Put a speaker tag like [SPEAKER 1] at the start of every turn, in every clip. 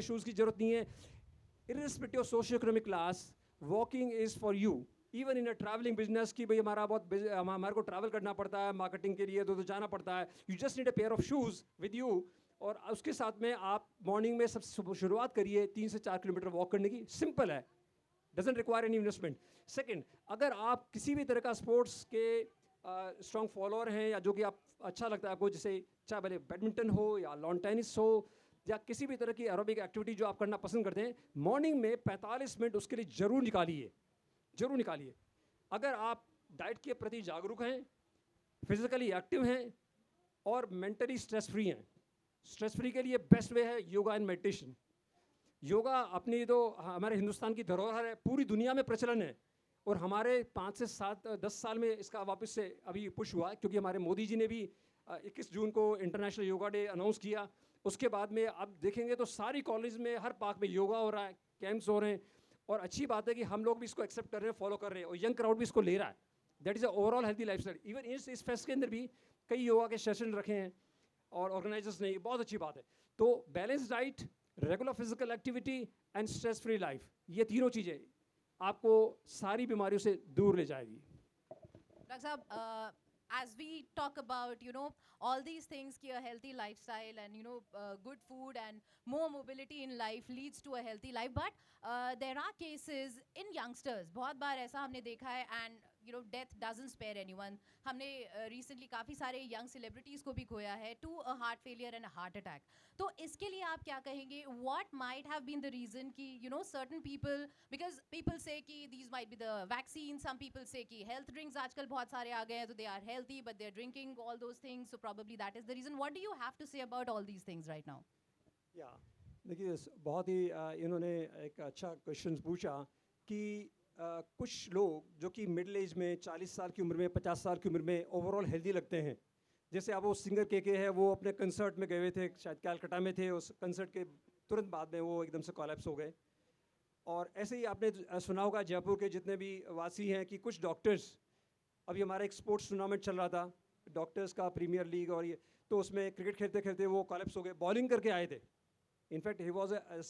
[SPEAKER 1] Shoes की ज़रूरत नहीं है। Irrespective of socio economic class, walking is for you. Even in a travelling business की भाई हमारा हमारे को ट्रैवल करना पड़ता है मार्केटिंग के लिए, तो जाना पड़ता है। You just need a pair of shoes with you, और उसके साथ में आप मॉर्निंग में सब शुरुआत करिए 3 से 4 किलोमीटर वॉक करने की। सिंपल है, doesn't require any investment. Second, अगर आप किसी भी तरह का स्पोर्ट्स के स्ट्रॉन्ग फॉलोअर हैं, या जो कि आप अच्छा लगता है आपको, जैसे चाहे भले बैडमिंटन हो या लॉन टेनिस हो या किसी भी तरह की एरोबिक एक्टिविटी जो आप करना पसंद करते हैं, मॉर्निंग में 45 मिनट उसके लिए ज़रूर निकालिए, ज़रूर निकालिए। अगर आप डाइट के प्रति जागरूक हैं, फिजिकली एक्टिव हैं और मेंटली स्ट्रेस फ्री हैं, स्ट्रेस फ्री के लिए बेस्ट वे है योगा एंड मेडिटेशन। योगा अपनी तो हमारे हिंदुस्तान की धरोहर है, पूरी दुनिया में प्रचलन है, और हमारे 5 से 7 10 साल में इसका वापस से अभी पुश हुआ है, क्योंकि हमारे मोदी जी ने भी 21 जून को इंटरनेशनल योगा डे अनाउंस किया। उसके बाद में आप देखेंगे तो सारी कॉलेज में, हर पार्क में योगा हो रहा है, कैंप्स हो रहे हैं, और अच्छी बात है कि हम लोग भी इसको एक्सेप्ट कर रहे हैं, फॉलो कर रहे हैं, और यंग क्राउड भी इसको ले रहा है। That is a overall healthy life style. Even इस फेस्ट के अंदर भी कई योगा के सेशन रखे हैं और ऑर्गेनाइजर्स ने, बहुत अच्छी बात है। तो balance diet, regular physical activity and stress free life, ये तीनों चीज़ें आपको सारी बीमारियों से दूर ले जाएगी।
[SPEAKER 2] Dr. Saab, as we talk about, all these things, ki a healthy lifestyle and, good food and more mobility in life leads to a healthy life. But there are cases in youngsters, बहुत बार ऐसा हमने देखा है, and, death doesn't spare anyone. हमने recently काफ़ी सारे young celebrities को भी खोया है to a heart failure and a heart attack. तो इसके लिए आप क्या कहेंगे? What might have been the reason कि certain people, because people say कि these might be the vaccines, some people say कि health drinks आजकल बहुत सारे आ गए हैं, तो they are healthy but they're drinking all those things, so probably that is the reason. What do you have to say about all these things right now?
[SPEAKER 1] या देखिए, बहुत ही इन्होंने एक अच्छा क्वेश्चन पूछा कि कुछ लोग जो कि मिडिल एज में 40 साल की उम्र में, 50 साल की उम्र में ओवरऑल हेल्दी लगते हैं। जैसे अब वो सिंगर के है, वो अपने कंसर्ट में गए हुए थे, शायद कैलकाटा में थे, उस कंसर्ट के तुरंत बाद में वो एकदम से कोलैप्स हो गए। और ऐसे ही आपने सुना होगा जयपुर के जितने भी वासी हैं कि कुछ डॉक्टर्स, अभी हमारा एक स्पोर्ट्स टूर्नामेंट चल रहा था डॉक्टर्स का, प्रीमियर लीग, और ये तो उसमें क्रिकेट खेलते खेलते वो कोलैप्स हो गए। बॉलिंग करके आए थे, in fact he was a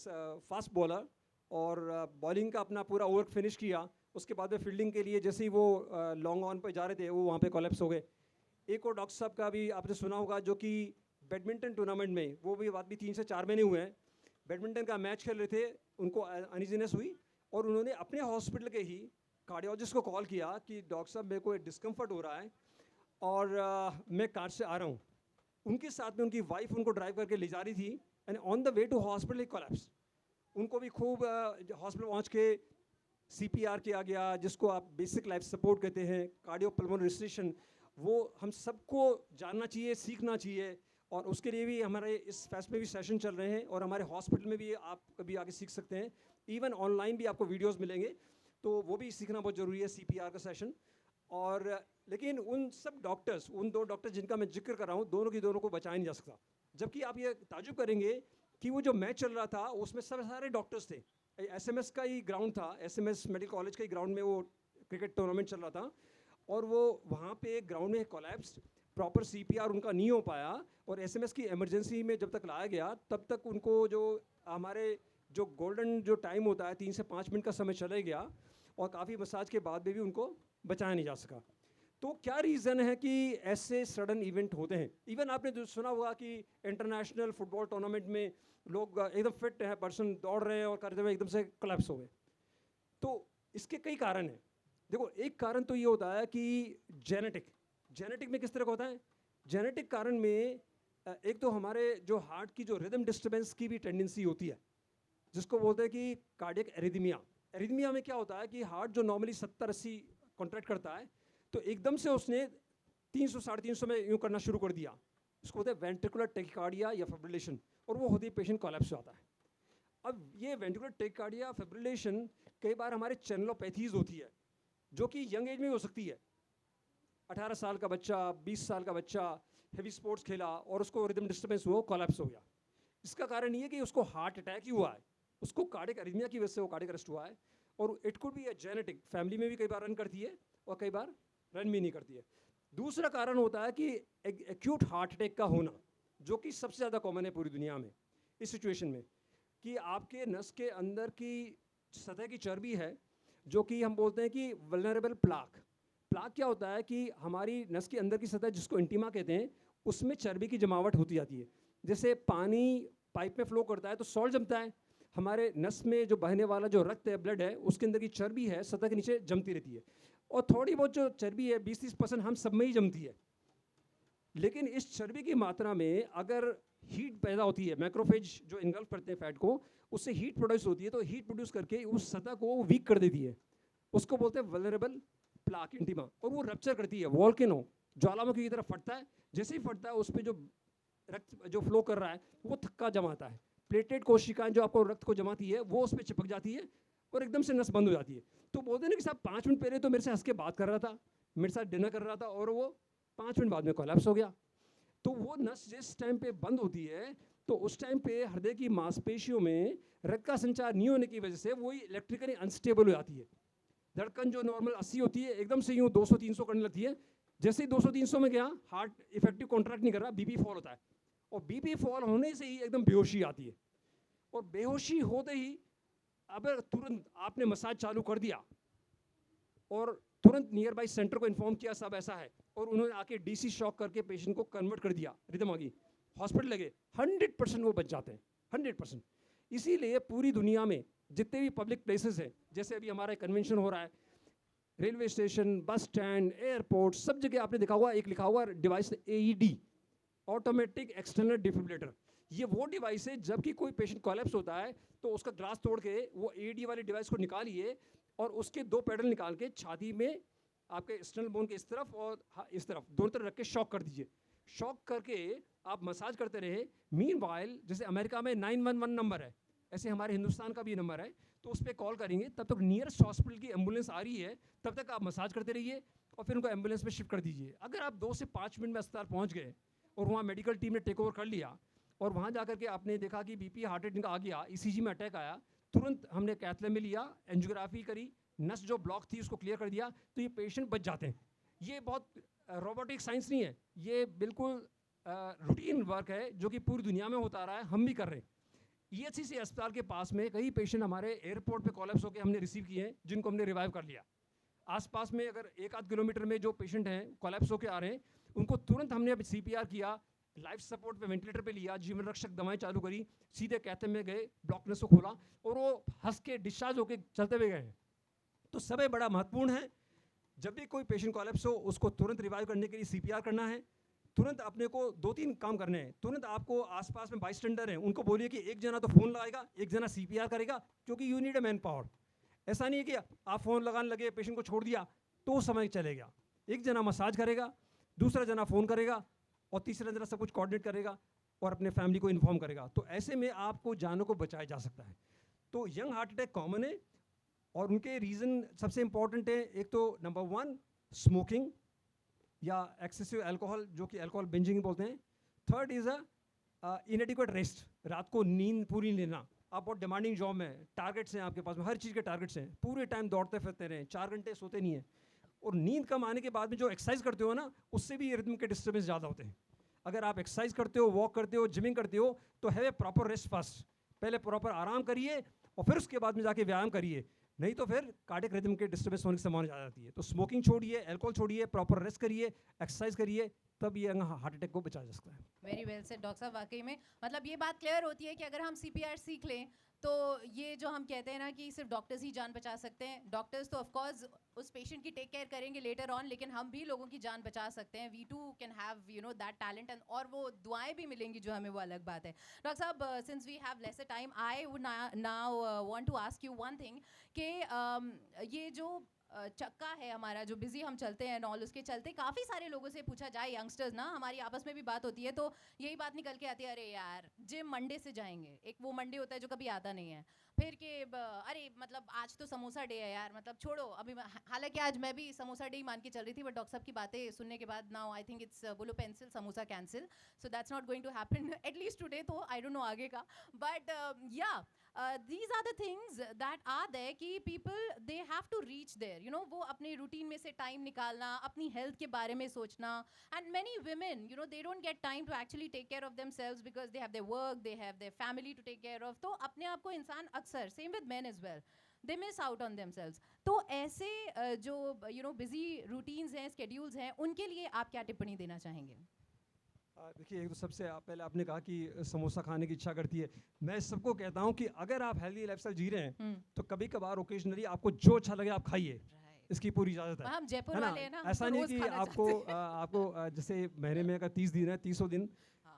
[SPEAKER 1] fast bowler, और बॉलिंग का अपना पूरा ओवर फिनिश किया। उसके बाद में फील्डिंग के लिए जैसे ही वो लॉन्ग ऑन पर जा रहे थे, वो वहाँ पे कोलैप्स हो गए। एक और डॉक्टर साहब का भी आपने सुना होगा, जो कि बैडमिंटन टूर्नामेंट में, वो भी बात भी 3 से 4 महीने हुए हैं, बैडमिंटन का मैच खेल रहे थे, उनको अनइजीनेस हुई, और उन्होंने अपने हॉस्पिटल के ही कार्डियोलॉजिस्ट को कॉल किया कि डॉक्टर साहब मेरे को डिस्कम्फर्ट हो रहा है और मैं कार से आ रहा हूँ। उनके साथ में उनकी वाइफ उनको ड्राइव करके ले जा रही थी, and on the way to hospital collapse. उनको भी खूब हॉस्पिटल पहुँच के CPR किया गया, जिसको आप बेसिक लाइफ सपोर्ट कहते हैं, कार्डियो पल्मोनरी रेसिटेशन। वो हम सबको जानना चाहिए, सीखना चाहिए, और उसके लिए भी हमारे इस फेस्ट में भी सेशन चल रहे हैं, और हमारे हॉस्पिटल में भी आप कभी आके सीख सकते हैं। इवन ऑनलाइन भी आपको वीडियोस मिलेंगे, तो वो भी सीखना बहुत ज़रूरी है, CPR का सेशन। और लेकिन उन सब डॉक्टर्स, उन 2 डॉक्टर्स जिनका मैं जिक्र कर रहा हूँ, दोनों की दोनों को बचाया नहीं जा सकता। जबकि आप ये ताजुब करेंगे कि वो जो मैच चल रहा था उसमें सब सारे डॉक्टर्स थे। SMS का ही ग्राउंड था, SMS मेडिकल कॉलेज के ग्राउंड में वो क्रिकेट टूर्नामेंट चल रहा था, और वो वहाँ पे ग्राउंड में कोलैप्स, प्रॉपर CPR उनका नहीं हो पाया, और SMS की इमरजेंसी में जब तक लाया गया, तब तक उनको जो हमारे जो गोल्डन जो टाइम होता है 3 से 5 मिनट का समय चले गया, और काफ़ी मसाज के बाद में भी उनको बचाया नहीं जा सका। तो क्या रीज़न है कि ऐसे सडन इवेंट होते हैं? इवन आपने जो सुना होगा कि इंटरनेशनल फुटबॉल टूर्नामेंट में लोग एकदम फिट है पर्सन, दौड़ रहे हैं और करते हुए एकदम से कोलैप्स हो गए। तो इसके कई कारण हैं। देखो, एक कारण तो ये होता है कि जेनेटिक में किस तरह का होता है। जेनेटिक कारण में एक तो हमारे जो हार्ट की जो रिदम डिस्टर्बेंस की भी टेंडेंसी होती है, जिसको बोलते हैं कि कार्डियक एरिथमिया। एरिथमिया में क्या होता है कि हार्ट जो नॉर्मली 70-80 कॉन्ट्रैक्ट करता है, तो एकदम से उसने 300 350 में यूँ करना शुरू कर दिया। इसको बोलते हैं वेंट्रिकुलर टेकिकार्डिया या फिब्रिलेशन, और वो होती है पेशेंट कोलैप्स हो जाता है। अब ये वेंट्रिकुलर टेकिकार्डिया फिब्रिलेशन कई बार हमारे चैनलोपैथीज होती है, जो कि यंग एज में हो सकती है। 18 साल का बच्चा, 20 साल का बच्चा हेवी स्पोर्ट्स खेला और उसको रिदम डिस्टर्बेंस हुआ, कोलैप्स हो गया। इसका कारण ये कि उसको हार्ट अटैक ही हुआ है, उसको कार्डियक अरिथमिया की वजह से वो कार्डियक अरेस्ट हुआ है। और it could be a genetic, family में भी कई बार रन करती है और कई बार रन भी नहीं करती है। दूसरा कारण होता है कि एक्यूट हार्ट अटैक का होना, जो कि सबसे ज़्यादा कॉमन है पूरी दुनिया में इस सिचुएशन में। कि आपके नस के अंदर की सतह की चर्बी है, जो कि हम बोलते हैं कि वल्नरेबल प्लाक। प्लाक क्या होता है कि हमारी नस के अंदर की सतह, जिसको इंटीमा कहते हैं, उसमें चर्बी की जमावट होती जाती है। जैसे पानी पाइप में फ्लो करता है तो सॉल्ट जमता है, हमारे नस में जो बहने वाला जो रक्त है, ब्लड है, उसके अंदर की चर्बी है, सतह के नीचे जमती रहती है। और थोड़ी बहुत जो चर्बी है, 20-30% हम सब में ही जमती है। लेकिन इस चर्बी की मात्रा में अगर हीट पैदा होती है, मैक्रोफेज जो इनगल्फ करते हैं फैट को, उससे हीट प्रोड्यूस होती है, तो हीट प्रोड्यूस करके उस सतह को वीक कर देती है। उसको बोलते हैं वल्नरेबल प्लाक इंटीमा, और वो रप्चर करती है। वॉल्केनो ज्वालामुखी की तरफ फटता है, जैसे ही फटता है उस पर जो रक्त जो फ्लो कर रहा है वो थक्का जमाता है। प्लेटेड कोशिकाएं जो आपको रक्त को जमाती है वो उस पर चिपक जाती है और एकदम से नस बंद हो जाती है। तो बोलते हैं ना कि साहब 5 मिनट पहले तो मेरे से हंस के बात कर रहा था, मेरे साथ डिनर कर रहा था, और वो 5 मिनट बाद में कोलैप्स हो गया। तो वो नस जिस टाइम पे बंद होती है, तो उस टाइम पे हृदय की मांसपेशियों में रक्त का संचार नहीं होने की वजह से वही इलेक्ट्रिकली अनस्टेबल हो जाती है। धड़कन जो नॉर्मल 80 होती है, एकदम से यूँ 200-300 करने लगती है। जैसे ही 200-300 में गया, हार्ट इफेक्टिव कॉन्ट्रैक्ट नहीं कर रहा, बीपी फॉल होता है, और बीपी फॉल होने से ही एकदम बेहोशी आती है। और बेहोशी होते ही अगर तुरंत आपने मसाज चालू कर दिया और तुरंत नियर बाई सेंटर को इन्फॉर्म किया सब ऐसा है, और उन्होंने आके डीसी शॉक करके पेशेंट को कन्वर्ट कर दिया, रिदम आ गई, हॉस्पिटल लगे, 100% वो बच जाते हैं, 100%। इसीलिए पूरी दुनिया में जितने भी पब्लिक प्लेसेस हैं, जैसे अभी हमारा कन्वेंशन हो रहा है, railway station, bus stand, airport, सब जगह आपने देखा हुआ एक लिखा हुआ device AED, automatic external defibrillator. ये वो डिवाइस है, जबकि कोई पेशेंट कोलैप्स होता है तो उसका ग्लास तोड़ के वो AED वाले डिवाइस को निकालिए और उसके 2 पैडल निकाल के छाती में आपके एक्सटर्नल बोन के इस तरफ और इस तरफ दोनों तरफ रख के शॉक कर दीजिए। शॉक करके आप मसाज करते रहे। मीनवाइल जैसे अमेरिका में 911 नंबर है, ऐसे हमारे हिंदुस्तान का भी नंबर है, तो उस पर कॉल करेंगे, तब तक नियरेस्ट हॉस्पिटल की एम्बुलेंस आ रही है, तब तक आप मसाज करते रहिए और फिर उनको एम्बुलेंस में शिफ्ट कर दीजिए। अगर आप 2 से 5 मिनट में अस्पताल पहुँच गए और वहाँ मेडिकल टीम ने टेक ओवर कर लिया और वहाँ जाकर के आपने देखा कि बीपी हार्ट रेट इनका आ गया, ECG में अटैक आया, तुरंत हमने कैथलैब में लिया, एंजियोग्राफी करी, नस जो ब्लॉक थी उसको क्लियर कर दिया, तो ये पेशेंट बच जाते हैं। ये बहुत रोबोटिक साइंस नहीं है, ये बिल्कुल रूटीन वर्क है जो कि पूरी दुनिया में होता रहा है, हम भी कर रहे हैं। EHCC अस्पताल के पास में कई पेशेंट हमारे एयरपोर्ट पे कोलैप्स होकर हमने रिसीव किए हैं, जिनको हमने रिवाइव कर लिया। आसपास में अगर 1-8 किलोमीटर में जो पेशेंट हैं कोलैप्स होकर आ रहे हैं, उनको तुरंत हमने अब CPR किया, लाइफ सपोर्ट पे वेंटिलेटर पे लिया, जीवन रक्षक दवाएं चालू करी, सीधे कैथेटर में गए, ब्लॉकनेस को खोला और वो हंस के डिस्चार्ज होकर चलते हुए गए हैं। तो सबसे बड़ा महत्वपूर्ण है, जब भी कोई पेशेंट कोलैप्स हो उसको तुरंत रिवाइव करने के लिए CPR करना है। तुरंत अपने को 2-3 काम करने हैं। तुरंत आपको आसपास में बाइस्टैंडर हैं, उनको बोलिए कि एक जना तो फ़ोन लगाएगा, एक जना CPR करेगा, क्योंकि you need a man power. ऐसा नहीं है कि आप फ़ोन लगाने लगे, पेशेंट को छोड़ दिया तो समय चलेगा। एक जना मसाज करेगा, दूसरा जना फ़ोन करेगा और तीसरा जना सब कुछ कोऑर्डिनेट करेगा और अपने फैमिली को इन्फॉर्म करेगा। तो ऐसे में आपको जानों को बचाया जा सकता है। तो यंग हार्ट अटैक कॉमन है और उनके रीज़न सबसे इंपॉर्टेंट है। एक तो नंबर 1 स्मोकिंग या एक्सेसिव अल्कोहल, जो कि अल्कोहल बिंजिंग बोलते हैं। थर्ड इज़ इनएडिक्वेट रेस्ट, रात को नींद पूरी नहीं लेना। आप बहुत डिमांडिंग जॉब में, टारगेट्स हैं आपके पास में, हर चीज़ के टारगेट्स हैं, पूरे टाइम दौड़ते फिरते रहें, 4 घंटे सोते नहीं हैं, और नींद कम आने के बाद में जो एक्सरसाइज करते हो ना, उससे भी रिदम के डिस्टर्बेंस ज़्यादा होते हैं। अगर आप एक्सरसाइज करते हो, वॉक करते हो, जिमिंग करते हो, तो have a proper rest first. पहले प्रॉपर आराम करिए और फिर उसके बाद में जाके व्यायाम करिए, नहीं तो फिर कार्डियक रिदम के डिस्टर्बेंस होने की संभावना ज़्यादा जाती है। तो स्मोकिंग छोड़िए, अल्कोहल छोड़िए, प्रॉपर रेस्ट करिए, एक्सरसाइज करिए, तब ये हार्ट अटैक को बचाया जा सकता है।
[SPEAKER 2] वेरी वेल सेड डॉक्टर साहब। वाकई में मतलब ये बात क्लियर होती है कि अगर हम CPR सीख लें तो ये जो हम कहते हैं ना कि सिर्फ डॉक्टर्स ही जान बचा सकते हैं। डॉक्टर्स तो ऑफ कोर्स उस पेशेंट की टेक केयर करेंगे लेटर ऑन, लेकिन हम भी लोगों की जान बचा सकते हैं। We too can have that talent, and और वो दुआएं भी मिलेंगी जो हमें, वो अलग बात है। डॉक्टर साहब, since we have lesser time, I would now want to ask you one thing कि ये जो चक्का है हमारा, जो बिजी हम चलते हैं ऑल, उसके चलते काफ़ी सारे लोगों से पूछा जाए, यंगस्टर्स ना, हमारी आपस में भी बात होती है तो यही बात निकल के आती है, अरे यार जिम मंडे से जाएंगे। एक वो मंडे होता है जो कभी आता नहीं है, फिर के अरे मतलब आज तो समोसा डे है यार, मतलब छोड़ो अभी। हालांकि आज मैं भी समोसा डे ही मान के चल रही थी, बट डॉक्टर साहब की बातें सुनने के बाद नाउ आई थिंक इट्स बोलो pencil samosa cancel, so that's not going to happen at least today. तो आई डोंट नो आगे का, बट या these are the things that are there कि people they have to reach there, you know, वो अपने routine में से time निकालना, अपनी health के बारे में सोचना, and many women, you know, they don't get time to actually take care of themselves because they have their work, they have their family to take care of. तो अपने आप को इंसान अक्सर, same with men as well, they miss out on themselves. तो ऐसे जो you know busy routines हैं, schedules हैं, उनके लिए आप क्या टिप्पणी देना चाहेंगे?
[SPEAKER 1] देखिए, एक तो सबसे पहले आपने कहा कि समोसा खाने की इच्छा करती है। मैं सबको कहता हूँ कि अगर आप हेल्दी लाइफस्टाइल जी रहे हैं तो कभी कभार ओकेजनली आपको जो अच्छा लगे आप खाइए, इसकी पूरी इजाज़त है।
[SPEAKER 2] हम जयपुर
[SPEAKER 1] है ना?
[SPEAKER 2] वाले हैं ना,
[SPEAKER 1] ऐसा
[SPEAKER 2] हम
[SPEAKER 1] नहीं
[SPEAKER 2] रोज़
[SPEAKER 1] कि
[SPEAKER 2] खाना
[SPEAKER 1] आपको
[SPEAKER 2] चाहते हैं।
[SPEAKER 1] आपको जैसे महीने में अगर 30 दिन है, 30 दिन,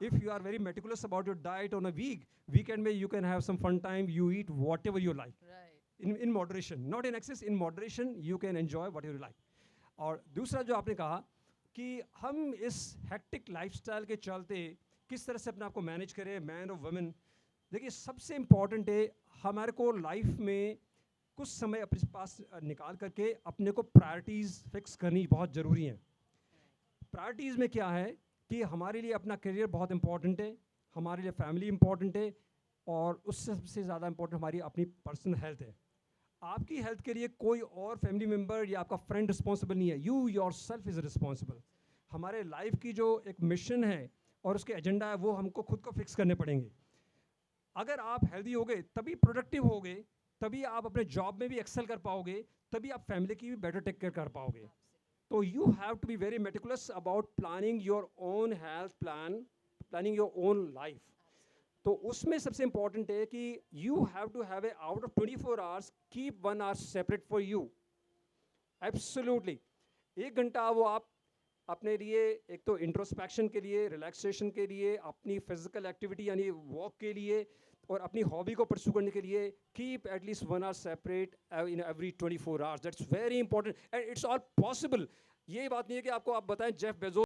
[SPEAKER 1] if you are very meticulous about your diet on a weekend में you can have some fun time, you eat whatever you like.
[SPEAKER 2] Right.
[SPEAKER 1] In moderation, not in excess, in moderation you can enjoy whatever you like. और दूसरा जो आपने कहा कि हम इस hectic lifestyle के चलते किस तरह से अपने आप को मैनेज करें, मैन और वुमेन। देखिए, सबसे इम्पॉर्टेंट है हमारे को लाइफ में कुछ समय अपने पास निकाल करके अपने को प्रायोरिटीज़ फिक्स करनी बहुत ज़रूरी है। प्रायोरिटीज़ में क्या है कि हमारे लिए अपना करियर बहुत इंपॉर्टेंट है, हमारे लिए फैमिली इंपॉर्टेंट है, और उससे सबसे ज़्यादा इंपॉर्टेंट हमारी अपनी पर्सनल हेल्थ है। आपकी हेल्थ के लिए कोई और फैमिली मेम्बर या आपका फ्रेंड रिस्पॉन्सिबल नहीं है, you your self is responsible. हमारे लाइफ की जो एक मिशन है और उसके एजेंडा है वो हमको खुद को फिक्स करने पड़ेंगे। अगर आप हेल्दी होगे तभी प्रोडक्टिव होगे, तभी आप अपने जॉब में भी एक्सेल कर पाओगे, तभी आप फैमिली की भी बेटर टेक केयर कर पाओगे। तो you have to be very meticulous about planning your own health plan, planning your own life. तो उसमें सबसे इंपॉर्टेंट है कि you have to have a out of 24 hours keep 1 hour separate for you. Absolutely 1 घंटा वो आप अपने लिए, एक तो इंट्रोस्पेक्शन के लिए, रिलैक्सेशन के लिए, अपनी फिजिकल एक्टिविटी यानी वॉक के लिए और अपनी हॉबी को परस्यू करने के लिए keep at least 1 hour separate in every 24 hours. That's very important and it's all possible. ये बात नहीं है कि आपको आप बताएं जेफ बेजोस